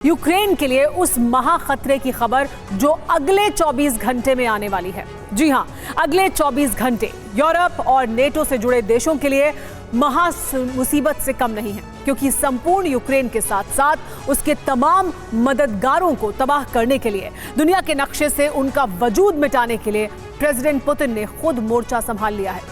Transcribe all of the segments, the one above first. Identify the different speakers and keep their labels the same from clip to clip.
Speaker 1: Ukraine के लिए उस महाखतरे की खबर जो अगले 24 घंटे में आने वाली है। जी हां, अगले 24 घंटे यूरोप और नेटो से जुड़े देशों के लिए महा मुसीबत से कम नहीं है, क्योंकि संपूर्ण यूक्रेन के साथ साथ उसके तमाम मददगारों को तबाह करने के लिए, दुनिया के नक्शे से उनका वजूद मिटाने के लिए प्रेसिडेंट पुतिन ने खुद मोर्चा संभाल लिया है।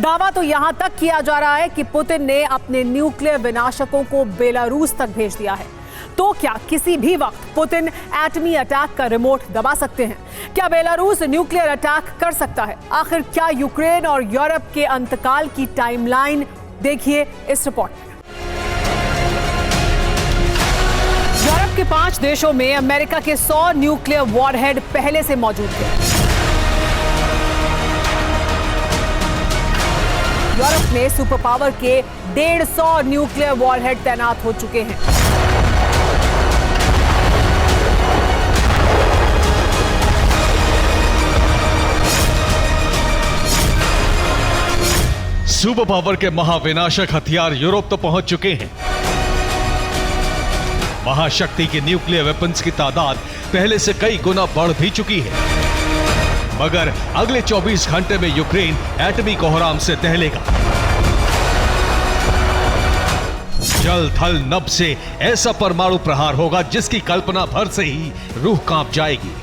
Speaker 1: दावा तो यहां तक किया जा रहा है कि पुतिन ने अपने न्यूक्लियर विनाशकों को बेलारूस तक भेज दिया है। तो क्या किसी भी वक्त पुतिन एटमी अटैक का रिमोट दबा सकते हैं? क्या बेलारूस न्यूक्लियर अटैक कर सकता है? आखिर क्या यूक्रेन और यूरोप के अंतकाल की टाइमलाइन? देखिए इस रिपोर्ट में। यूरोप के 5 देशों में अमेरिका के 100 न्यूक्लियर वॉरहेड पहले से मौजूद थे। यूरोप में सुपर पावर के 150 न्यूक्लियर वॉरहेड तैनात हो चुके हैं।
Speaker 2: सुपर पावर के महाविनाशक हथियार यूरोप तो पहुंच चुके हैं। महाशक्ति के न्यूक्लियर वेपन्स की तादाद पहले से कई गुना बढ़ भी चुकी है, मगर अगले 24 घंटे में यूक्रेन एटमी कोहराम से दहलेगा। जल थल नभ से ऐसा परमाणु प्रहार होगा जिसकी कल्पना भर से ही रूह कांप जाएगी।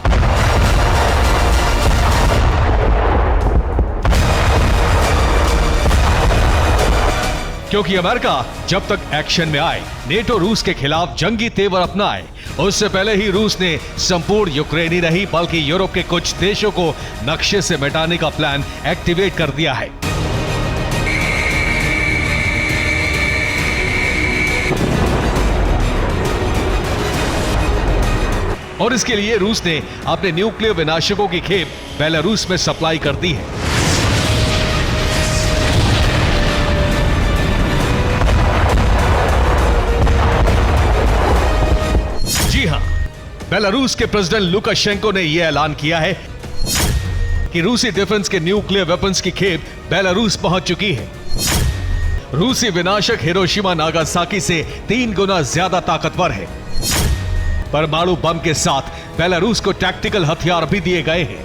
Speaker 2: क्योंकि अमेरिका जब तक एक्शन में आए, नेटो रूस के खिलाफ जंगी तेवर अपनाए, उससे पहले ही रूस ने संपूर्ण यूक्रेन ही नहीं बल्कि यूरोप के कुछ देशों को नक्शे से मिटाने का प्लान एक्टिवेट कर दिया है। और इसके लिए रूस ने अपने न्यूक्लियर विनाशकों की खेप बेलारूस में सप्लाई कर दी है। बेलारूस के प्रेसिडेंट लुकाशेंको ने यह ऐलान किया है कि रूसी डिफेंस के न्यूक्लियर वेपन्स की खेप बेलारूस पहुंच चुकी है। रूसी विनाशक हिरोशिमा नागासाकी से 3 गुना ज्यादा ताकतवर है। परमाणु बम के साथ बेलारूस को टैक्टिकल हथियार भी दिए गए हैं।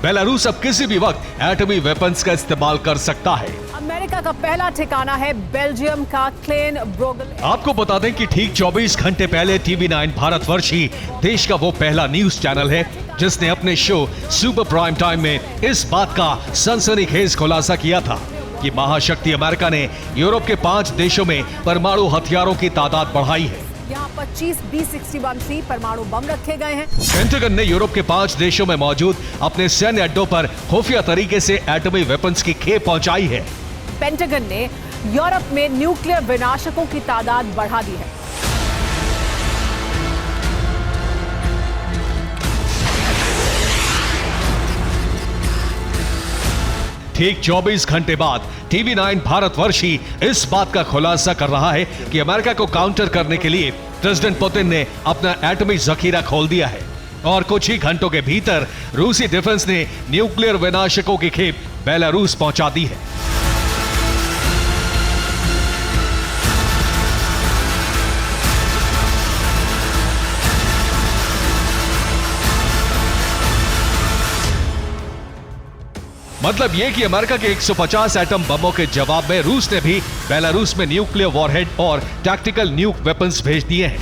Speaker 2: बेलारूस अब किसी भी वक्त एटमी वेपन्स का इस्तेमाल कर सकता है।
Speaker 1: अमेरिका का पहला ठिकाना है बेल्जियम का क्लेन ब्रोगल।
Speaker 2: आपको बता दें कि ठीक 24 घंटे पहले TV9 भारतवर्षी देश का वो पहला न्यूज चैनल है जिसने अपने शो सुपर प्राइम टाइम में इस बात का सनसनीखेज खुलासा किया था कि महाशक्ति अमेरिका ने यूरोप के 5 देशों में परमाणु हथियारों की तादाद बढ़ाई है।
Speaker 1: यहाँ 25 B61C परमाणु बम रखे गए हैं।
Speaker 2: पेंटागन ने यूरोप के 5 देशों में मौजूद अपने सैन्य अड्डों पर खुफिया तरीके से एटमी वेपन्स की खेप पहुंचाई है।
Speaker 1: पेंटागन ने यूरोप में न्यूक्लियर विनाशकों की तादाद बढ़ा दी है।
Speaker 2: ठीक 24 घंटे बाद TV9 भारतवर्षी इस बात का खुलासा कर रहा है कि अमेरिका को काउंटर करने के लिए प्रेसिडेंट पुतिन ने अपना एटमी जखीरा खोल दिया है और कुछ ही घंटों के भीतर रूसी डिफेंस ने न्यूक्लियर विनाशकों की खेप बेलारूस पहुंचा दी है। मतलब यह कि अमेरिका के 150 एटम बमों के जवाब में रूस ने भी बेलारूस में न्यूक्लियर वॉरहेड और टैक्टिकल न्यूक वेपन्स भेज दिए हैं।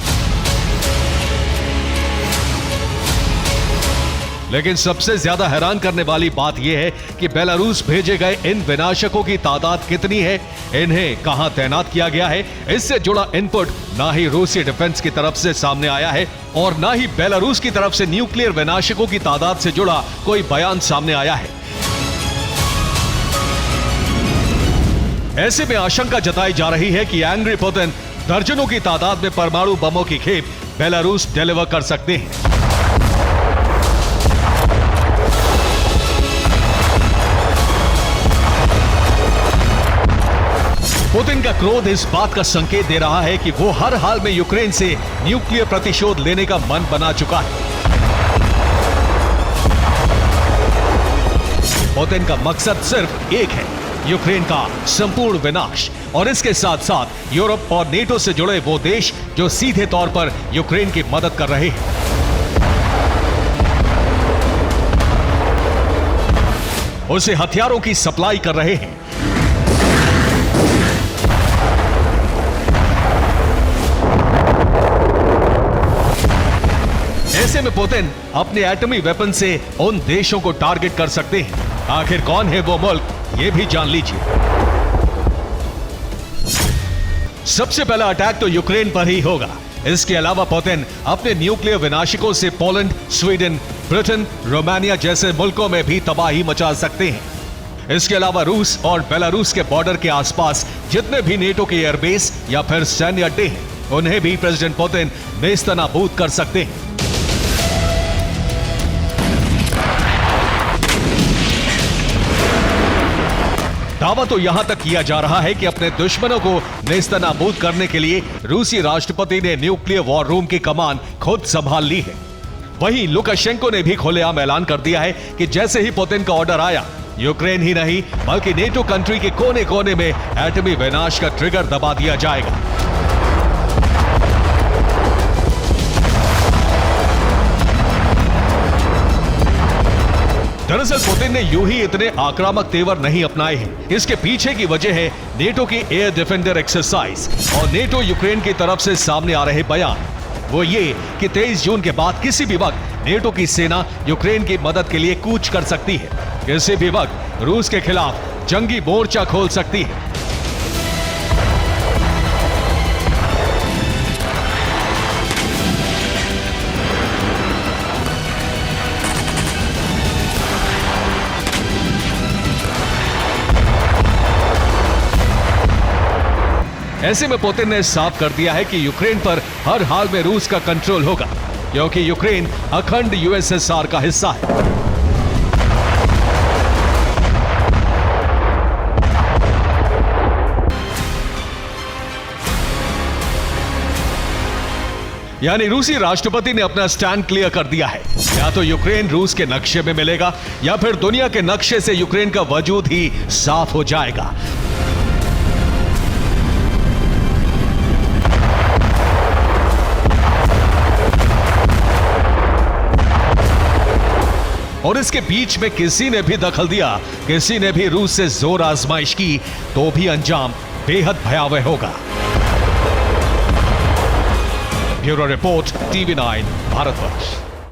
Speaker 2: लेकिन सबसे ज्यादा हैरान करने वाली बात यह है कि बेलारूस भेजे गए इन विनाशकों की तादाद कितनी है, इन्हें कहां तैनात किया गया है, इससे जुड़ा इनपुट ना ही रूसी डिफेंस की तरफ से सामने आया है और ना ही बेलारूस की तरफ से न्यूक्लियर विनाशकों की तादाद से जुड़ा कोई बयान सामने आया है। ऐसे में आशंका जताई जा रही है कि एंग्री पुतिन दर्जनों की तादाद में परमाणु बमों की खेप बेलारूस डिलीवर कर सकते हैं। पुतिन का क्रोध इस बात का संकेत दे रहा है कि वो हर हाल में यूक्रेन से न्यूक्लियर प्रतिशोध लेने का मन बना चुका है। पुतिन का मकसद सिर्फ एक है, यूक्रेन का संपूर्ण विनाश और इसके साथ साथ यूरोप और नेटो से जुड़े वो देश जो सीधे तौर पर यूक्रेन की मदद कर रहे हैं। उसे हथियारों की सप्लाई कर रहे हैं। ऐसे में पुतिन अपने एटमी वेपन से उन देशों को टारगेट कर सकते हैं। आखिर कौन है वो मुल्क, ये भी जान लीजिए। सबसे पहला अटैक तो यूक्रेन पर ही होगा। इसके अलावा पुतिन अपने न्यूक्लियर विनाशकों से पोलैंड, स्वीडन, ब्रिटेन, रोमानिया जैसे मुल्कों में भी तबाही मचा सकते हैं। इसके अलावा रूस और बेलारूस के बॉर्डर के आसपास जितने भी नेटो के एयरबेस या फिर सैन्य अड्डे हैं, उन्हें भी प्रेसिडेंट पुतिन नेस्तनाबूद कर सकते हैं। दावा तो यहां तक किया जा रहा है कि अपने दुश्मनों को नेस्तनाबूद करने के लिए रूसी राष्ट्रपति ने न्यूक्लियर वॉर रूम की कमान खुद संभाल ली है। वहीं लुकाशेंको ने भी खुलेआम ऐलान कर दिया है कि जैसे ही पुतिन का ऑर्डर आया, यूक्रेन ही नहीं बल्कि नेटो कंट्री के कोने कोने में एटमी विनाश का ट्रिगर दबा दिया जाएगा। दरअसल पुतिन ने यूं ही इतने आक्रामक तेवर नहीं अपनाए हैं। इसके पीछे की वजह है नेटो की एयर डिफेंडर एक्सरसाइज और नेटो यूक्रेन की तरफ से सामने आ रहे बयान। वो ये कि 23 जून के बाद किसी भी वक्त नेटो की सेना यूक्रेन की मदद के लिए कूच कर सकती है। किसी भी वक्त रूस के खिलाफ जंगी मोर्चा खोल सकती है। ऐसे में पुतिन ने साफ कर दिया है कि यूक्रेन पर हर हाल में रूस का कंट्रोल होगा, क्योंकि यूक्रेन अखंड यूएसएसआर का हिस्सा है। यानी रूसी राष्ट्रपति ने अपना स्टैंड क्लियर कर दिया है। या तो यूक्रेन रूस के नक्शे में मिलेगा या फिर दुनिया के नक्शे से यूक्रेन का वजूद ही साफ हो जाएगा। और इसके बीच में किसी ने भी दखल दिया, किसी ने भी रूस से जोर आजमाइश की, तो भी अंजाम बेहद भयावह होगा। Bureau report, TV9 Bharatvarsh.